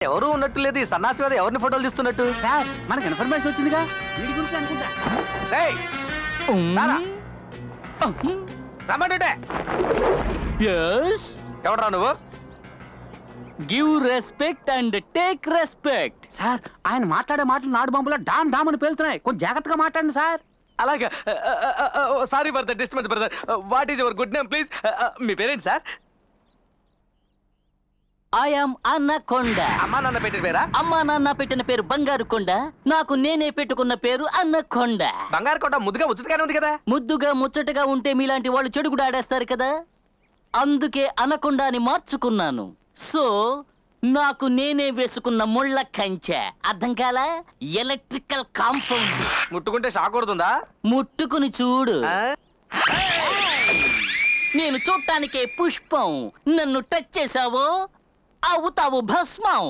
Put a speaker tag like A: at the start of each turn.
A: ఎవరు ఉన్నట్టు లేదు. ఈ సన్నాసి మీద ఎవరిని ఫోటోలు తీస్తున్నట్టు?
B: సార్ మనకి ఇన్ఫర్మేషన్ వచ్చిందిగా, వీడి గురించి అనుకుంటా.
A: రేయ్, రారా. రమ్మంటుంటే
B: yes
A: ఎవడరా నువ్వు?
B: give respect and take respect. Sir ఆయన మాట్లాడే మాటలు నాడు బాంబులో డామ్ డామ్ అని పేలుతున్నాయి, కొంచెం జాగ్రత్తగా మాట్లాడండి సార్.
A: అలాగా. Sorry for the disturbance brother. What is your good name please? మీ పేరేంటి సార్?
B: I am అన్నకొండ.
A: అమ్మా నాన్న పెట్టిన పేరా?
B: అమ్మా నాన్న పెట్టిన పేరు బంగారు కొండ, నాకు నేనే పెట్టుకున్న పేరు అన్నకొండ.
A: బంగారు కోట ముద్దుగా ముచ్చటగానే ఉంది కదా.
B: ముద్దుగా ముచ్చటగా ఉంటే మీలాంటి వాళ్ళు చెడు కూడా ఆడేస్తారు కదా, అందుకే అనకొండ అని మార్చుకున్నాను. సో నాకు నేనే వేసుకున్న ముళ్ళ కంచె, అర్థం కాలా? Electrical compound.
A: ముట్టుకుంటే షాక్ కొడుతుందా?
B: ముట్టుకుని చూడు.
A: ఆ?
B: నేను చూడటానికే పుష్పం, నన్ను టచ్ చేసావో అవుతావు భస్మం.